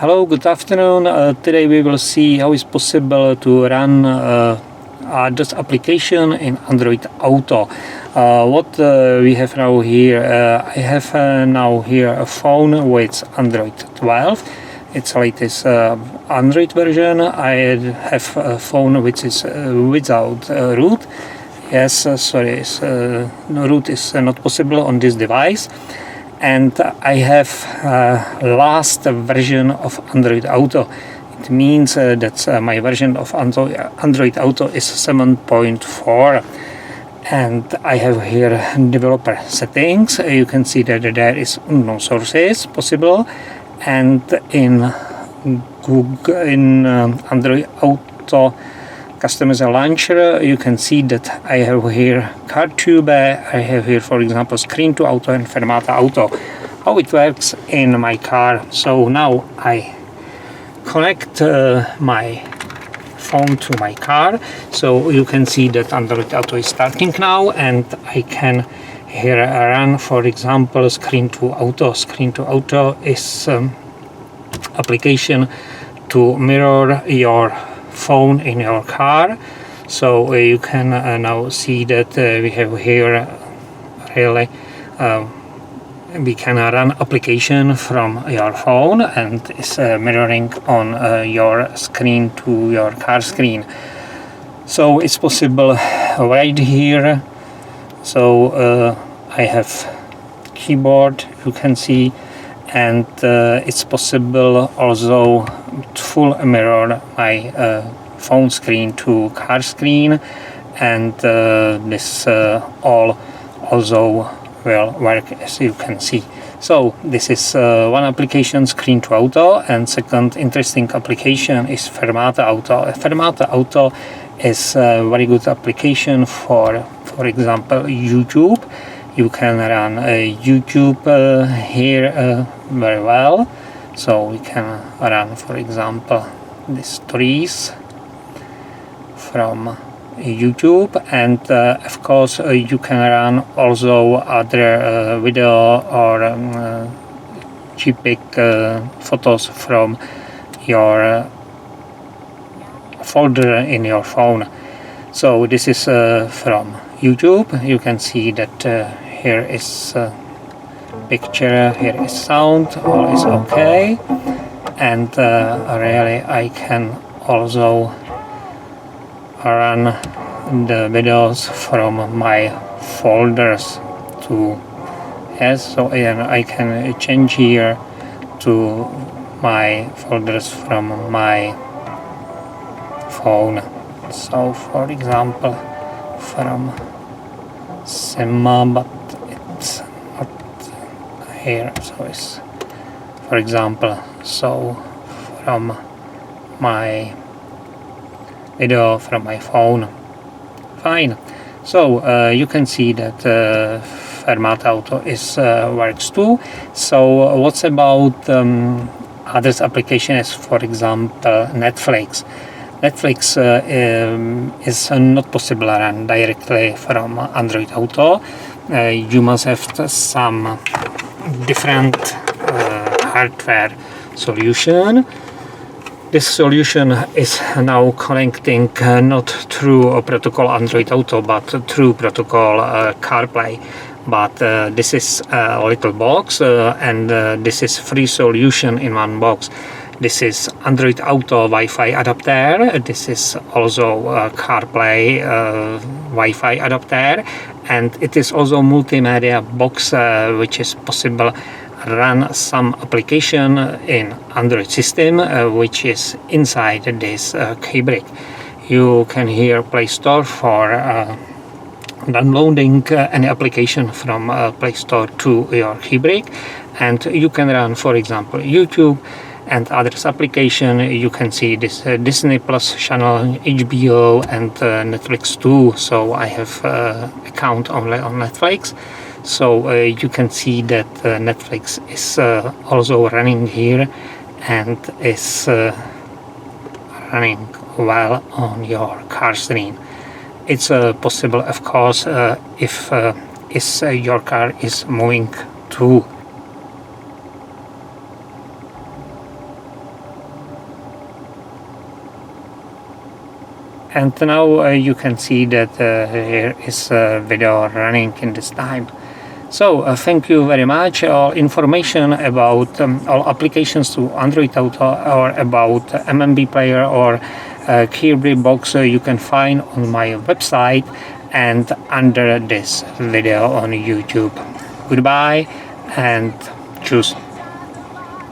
Hello, good afternoon. Today we will see how it's possible to run this application in Android Auto. What we have now here, I have now here a phone with Android 12. It's the latest Android version. I have a phone which is without root. Yes, sorry, root is not possible on this device. And I have last version of Android Auto. It means that my version of Android Auto is 7.4. And I have here developer settings. You can see that there is unknown sources possible. And in Android Auto Customizer Launcher, you can see that I have here CarTube, I have here, for example, Screen to Auto and Fermata Auto, how it works in my car. So now I connect my phone to my car, so you can see that Android Auto is starting now, and I can here run, for example, Screen to Auto. Screen to Auto is application to mirror your phone in your car. So you can now see that we have here really we can run application from your phone, and it's mirroring on your screen to your car screen. So it's possible right here. So I have keyboard, you can see, and it's possible also to full mirror my phone screen to car screen, and this all also will work, as you can see. So this is one application, Screen to Auto, and second interesting application is Fermata Auto. Fermata Auto is a very good application for example, YouTube. You can run YouTube here very well. So we can run, for example, the stories from YouTube, and of course you can run also other video or JPEG photos from your folder in your phone. So this is from YouTube. You can see that here is picture, here is sound, all is okay, and really I can also run the videos from my folders to, yes, so I can change here to my folders from my phone. So for example from Sima, but it's not here, so it's, for example, so from my video from my phone. Fine. So you can see that Fermata Auto is works too. So what's about others applications, for example Netflix? Netflix is not possible to run directly from Android Auto. You must have some different hardware solution. This solution is now connecting not through protocol Android Auto, but through protocol CarPlay. But this is a little box, and this is free solution in one box. This is Android Auto Wi-Fi adapter. This is also CarPlay Wi-Fi adapter, and it is also multimedia box, which is possible run some application in Android system, which is inside this keybrick. You can here Play Store for downloading any application from Play Store to your keybrick, and you can run, for example, YouTube and others application. You can see this Disney Plus channel, HBO, and Netflix too. So I have account only on Netflix. So you can see that Netflix is also running here, and is running well on your car screen. It's possible, of course, if your car is moving too. And now you can see that here is a video running in this time. So thank you very much. All information about all applications to Android Auto or about MMB player or Kirby box you can find on my website and under this video on YouTube. Goodbye and tschüss.